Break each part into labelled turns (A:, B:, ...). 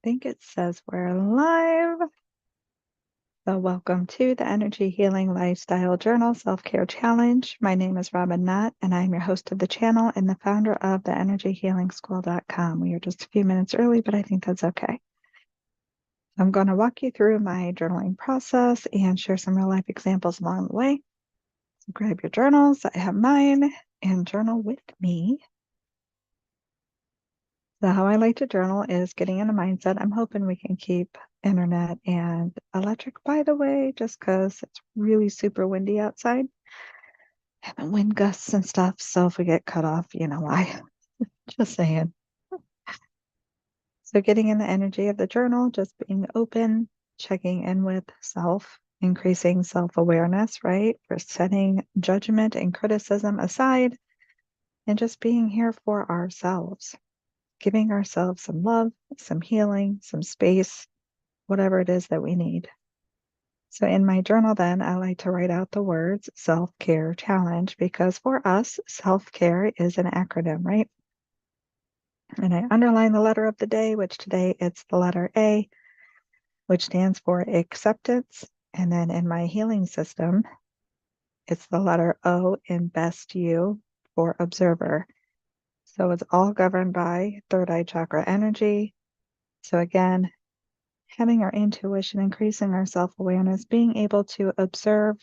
A: think it says we're live. So welcome to the Energy Healing Lifestyle Journal Self-Care Challenge. My name is Robin Knott, and I'm your host of the channel and the founder of the EnergyHealingSchool.com. We are just a few minutes early, but I think that's okay. I'm going to walk you through my journaling process and share some real-life examples along the way. So grab your journals. I have mine, and journal with me. So how I like to journal is getting in a mindset. I'm hoping we can keep internet and electric, by the way, just because it's really super windy outside. Having wind gusts and stuff. So if we get cut off, you know why. Just saying. So getting in the energy of the journal, just being open, checking in with self, increasing self-awareness, right? For setting judgment and criticism aside and just being here for ourselves. Giving ourselves some love, some healing, some space, whatever it is that we need. So in my journal then, I like to write out the words self-care challenge because for us, self-care is an acronym, right? And I underline the letter of the day, which today it's the letter A, which stands for acceptance. And then in my healing system, it's the letter O in best you for observer. So it's all governed by third eye chakra energy. So again, having our intuition, increasing our self-awareness, being able to observe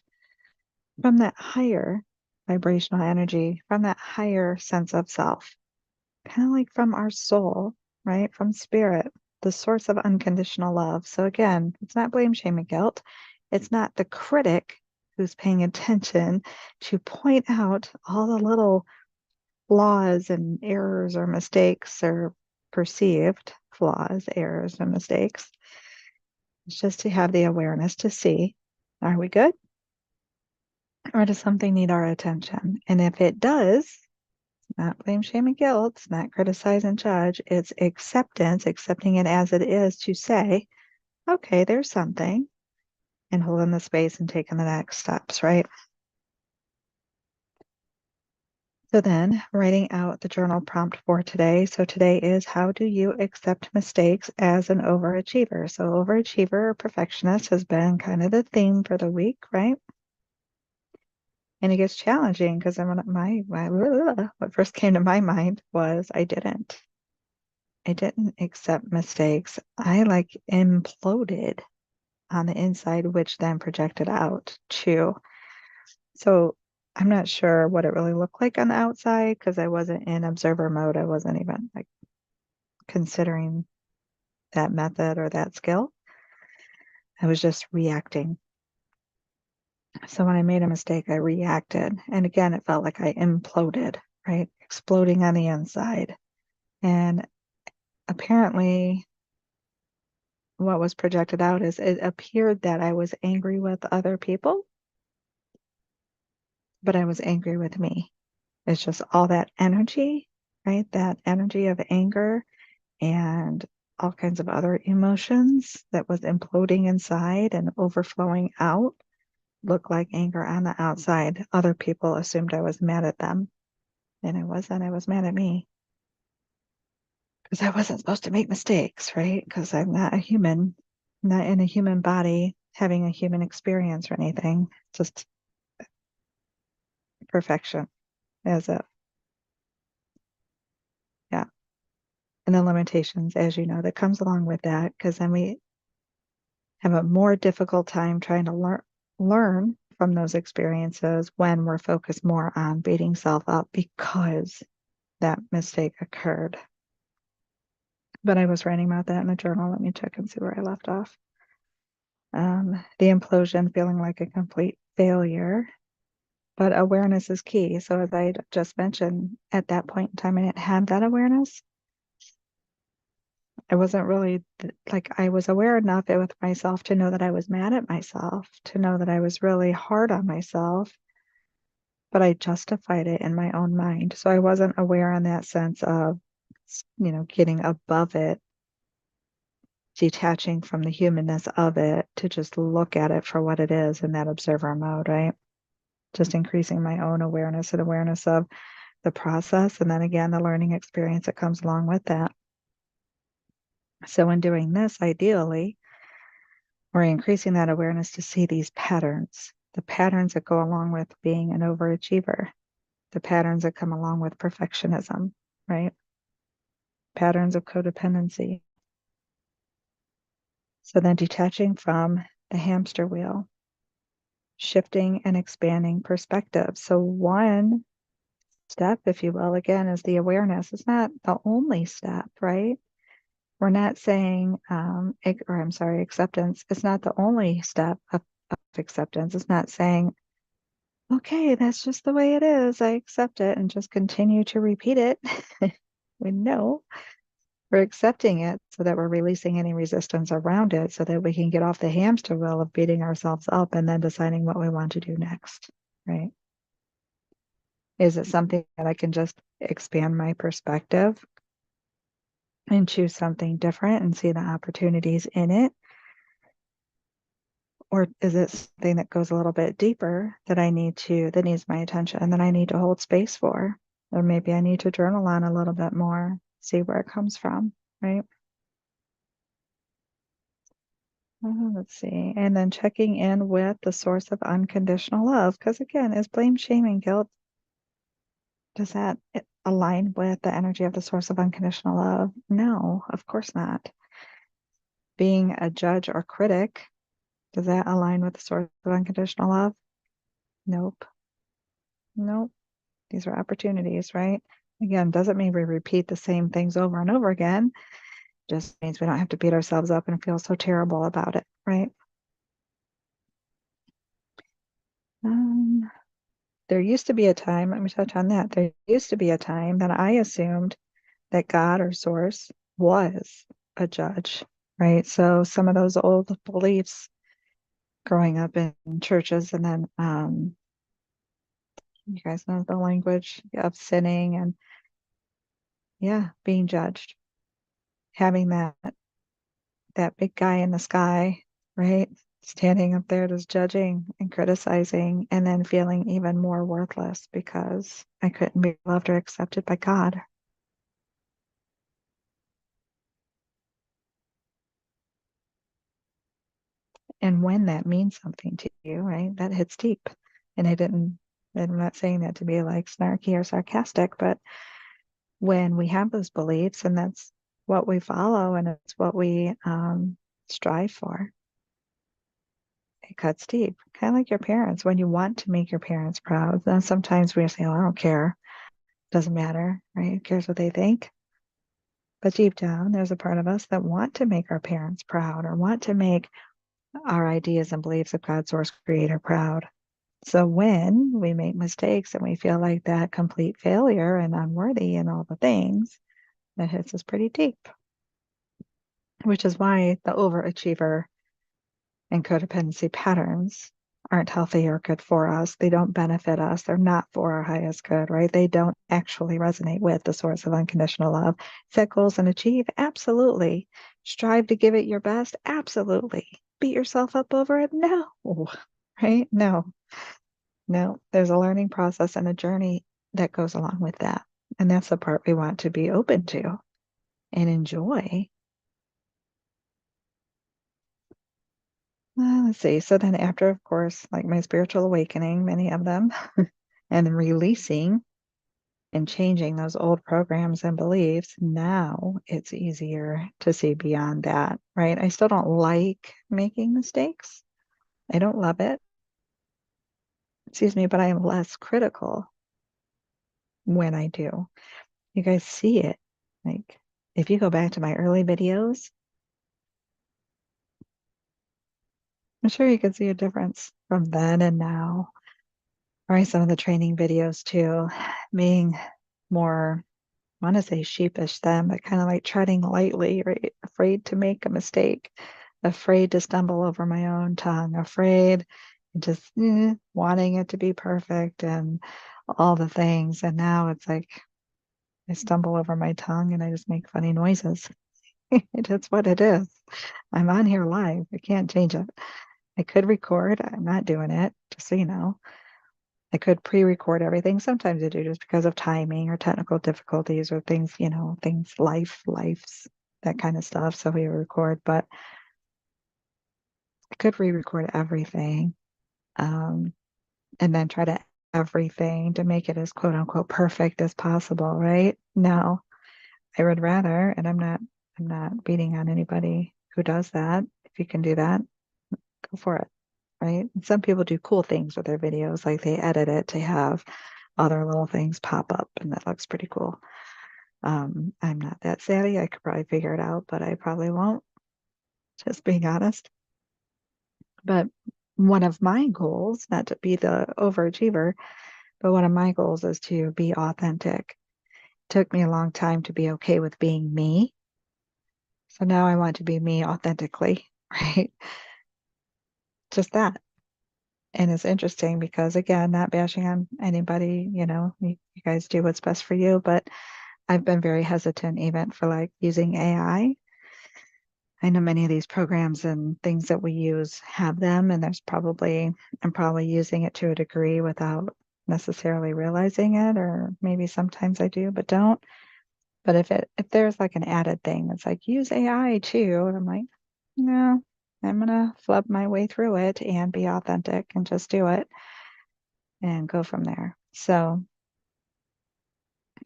A: from that higher vibrational energy, from that higher sense of self, kind of like from our soul, right? From spirit, the source of unconditional love. So again, it's not blame, shame, and guilt. It's not the critic who's paying attention to point out all the little flaws and errors or mistakes or perceived flaws, errors, and mistakes. It's just to have the awareness to see, are we good? Or does something need our attention? And if it does, it's not blame, shame, and guilt, it's not criticize and judge, it's acceptance, accepting it as it is to say, okay, there's something, and holding the space and taking the next steps, right? So then writing out the journal prompt for today. So today is how do you accept mistakes as an overachiever? So overachiever or perfectionist has been kind of the theme for the week, right? And it gets challenging because what first came to my mind was I didn't accept mistakes. I like imploded on the inside, which then projected out too. So I'm not sure what it really looked like on the outside because I wasn't in observer mode. I wasn't even like considering that method or that skill. I was just reacting. So when I made a mistake, I reacted. And again, it felt like I imploded, right? Exploding on the inside. And apparently, what was projected out is it appeared that I was angry with other people, but I was angry with me. It's just all that energy, right? That energy of anger and all kinds of other emotions that was imploding inside and overflowing out looked like anger on the outside. Other people assumed I was mad at them, and I wasn't. I was mad at me because I wasn't supposed to make mistakes, right? Because I'm not a human, not in a human body having a human experience or anything. Just perfection as a, yeah. And the limitations, as you know, that comes along with that, because then we have a more difficult time trying to learn from those experiences when we're focused more on beating self up because that mistake occurred. But I was writing about that in a journal. Let me check and see where I left off. The implosion, feeling like a complete failure. But awareness is key. So as I just mentioned, at that point in time, I didn't have that awareness. I wasn't really like I was aware enough with myself to know that I was mad at myself, to know that I was really hard on myself, but I justified it in my own mind. So I wasn't aware in that sense of, getting above it, detaching from the humanness of it to just look at it for what it is in that observer mode, right? Just increasing my own awareness and awareness of the process. And then again, the learning experience that comes along with that. So in doing this, ideally, we're increasing that awareness to see these patterns, the patterns that go along with being an overachiever, the patterns that come along with perfectionism, right? Patterns of codependency. So then detaching from the hamster wheel, shifting and expanding perspective. So one step, if you will, again, is the awareness. It's not the only step, right? We're not saying, acceptance. It's not the only step of acceptance. It's not saying, okay, that's just the way it is. I accept it and just continue to repeat it. We know we're accepting it so that we're releasing any resistance around it so that we can get off the hamster wheel of beating ourselves up and then deciding what we want to do next, right? Is it something that I can just expand my perspective and choose something different and see the opportunities in it? Or is it something that goes a little bit deeper that needs my attention and that I need to hold space for? Or maybe I need to journal on a little bit more, see where it comes from, right? Let's see. And then checking in with the source of unconditional love. Because again, is blame, shame, and guilt, does that align with the energy of the source of unconditional love? No, of course not. Being a judge or critic, does that align with the source of unconditional love? Nope. Nope. These are opportunities, right? Again, doesn't mean we repeat the same things over and over again. Just means we don't have to beat ourselves up and feel so terrible about it, right? There used to be a time, let me touch on that. There used to be a time that I assumed that God or source was a judge, right? So some of those old beliefs growing up in churches and then you guys know the language of sinning and being judged, having that big guy in the sky, right? Standing up there just judging and criticizing and then feeling even more worthless because I couldn't be loved or accepted by God. And when that means something to you, right, that hits deep. And I'm not saying that to be like snarky or sarcastic, but when we have those beliefs and that's what we follow and it's what we strive for, it cuts deep. Kind of like your parents. When you want to make your parents proud, then sometimes we say, oh, I don't care. Doesn't matter, right? Who cares what they think? But deep down, there's a part of us that want to make our parents proud or want to make our ideas and beliefs of God, source, creator proud. So when we make mistakes and we feel like that complete failure and unworthy and all the things, that hits us pretty deep, which is why the overachiever and codependency patterns aren't healthy or good for us. They don't benefit us. They're not for our highest good, right? They don't actually resonate with the source of unconditional love. Set goals and achieve? Absolutely. Strive to give it your best? Absolutely. Beat yourself up over it? No. Right? No. No. There's a learning process and a journey that goes along with that. And that's the part we want to be open to and enjoy. Let's see. So then after, of course, like my spiritual awakening, many of them, and then releasing and changing those old programs and beliefs, now it's easier to see beyond that, right? I still don't like making mistakes. I don't love it. Excuse me, but I am less critical when I do. You guys see it. Like, if you go back to my early videos, I'm sure you can see a difference from then and now. Right, some of the training videos too, being more, I want to say sheepish then, but kind of like treading lightly, right? Afraid to make a mistake, afraid to stumble over my own tongue, afraid just wanting it to be perfect and all the things. And now it's like I stumble over my tongue and I just make funny noises. It's what it is. I'm on here live. I can't change it. I could record. I'm not doing it, just so you know. I could pre-record everything. Sometimes I do just because of timing or technical difficulties or things, things life's. that kind of stuff. So we record, but I could re-record everything, and then try to everything to make it as quote unquote perfect as possible, right? No, I would rather, and I'm not beating on anybody who does that. If you can do that, go for it, right? And some people do cool things with their videos, like they edit it to have other little things pop up, and that looks pretty cool. I'm not that savvy. I could probably figure it out, but I probably won't, just being honest. But one of my goals, not to be the overachiever, but one of my goals is to be authentic. It took me a long time to be okay with being me. So now I want to be me authentically, right? Just that. And it's interesting because, again, not bashing on anybody, you guys do what's best for you, but I've been very hesitant even for like using AI. I know many of these programs and things that we use have them, and I'm probably using it to a degree without necessarily realizing it, or maybe sometimes I do, but don't. But if there's like an added thing that's like use AI too, and I'm like, no, I'm gonna flub my way through it and be authentic and just do it and go from there. So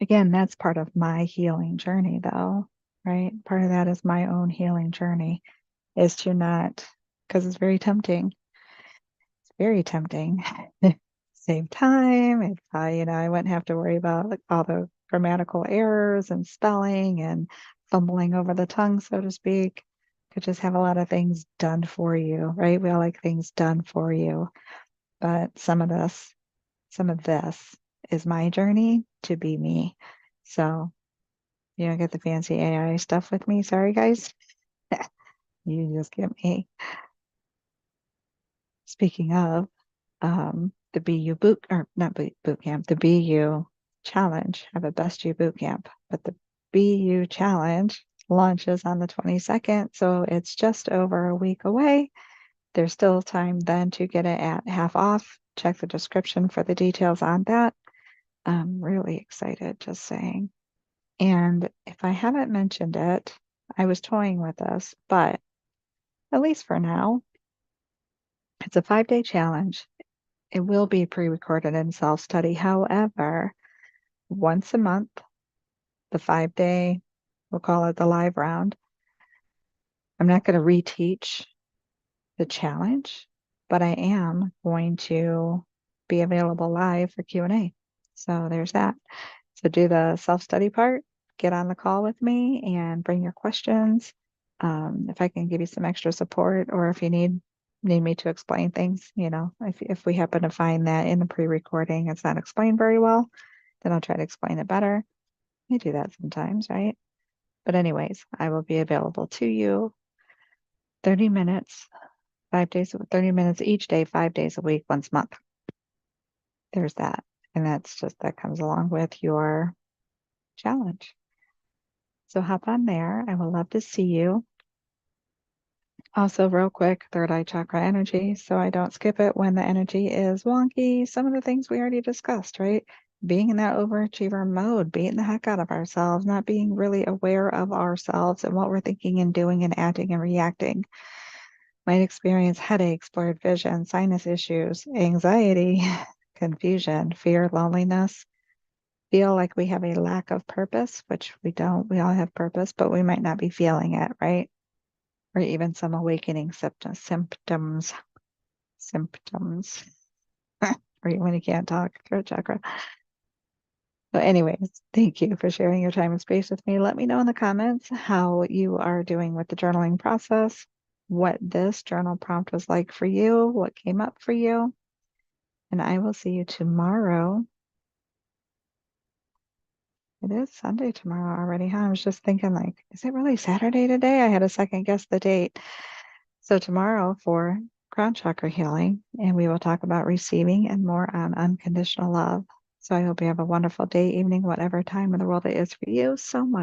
A: again, that's part of my healing journey though, right? Part of that is my own healing journey is to not, because it's very tempting. It's very tempting. Save time. If I wouldn't have to worry about like all the grammatical errors and spelling and fumbling over the tongue, so to speak. Could just have a lot of things done for you, right? We all like things done for you. But some of this is my journey to be me. So you don't get the fancy AI stuff with me. Sorry, guys. You just get me. Speaking of, the BU boot, or not boot camp, the BU challenge. I have a Best You boot camp, but the BU challenge launches on the 22nd, so it's just over a week away. There's still time then to get it at half off. Check the description for the details on that. I'm really excited, just saying. And if I haven't mentioned it, I was toying with this, but at least for now, it's a 5-day challenge. It will be pre-recorded and self-study. However, once a month, the 5-day, we'll call it the live round. I'm not going to reteach the challenge, but I am going to be available live for Q&A. So there's that. So do the self-study part, get on the call with me and bring your questions. If I can give you some extra support, or if you need me to explain things, if we happen to find that in the pre-recording it's not explained very well, then I'll try to explain it better. I do that sometimes, right? But anyways, I will be available to you 30 minutes, 30 minutes each day, 5 days a week, once a month. There's that. And that comes along with your challenge. So hop on there. I would love to see you. Also, real quick, third eye chakra energy, so I don't skip it when the energy is wonky. Some of the things we already discussed, right? Being in that overachiever mode, beating the heck out of ourselves, not being really aware of ourselves and what we're thinking and doing and acting and reacting. Might experience headaches, blurred vision, sinus issues, anxiety, confusion, fear, loneliness. Feel like we have a lack of purpose, which we don't. We all have purpose, but we might not be feeling it, right? Or even some awakening symptoms, or when you can't talk, throat chakra. So anyways, thank you for sharing your time and space with me. Let me know in the comments how you are doing with the journaling process, what this journal prompt was like for you, what came up for you. And I will see you tomorrow. It is Sunday tomorrow already, huh? I was just thinking, like, is it really Saturday today? I had a second guess the date. So tomorrow for crown chakra healing, and we will talk about receiving and more on unconditional love. So I hope you have a wonderful day, evening, whatever time in the world it is for you. So much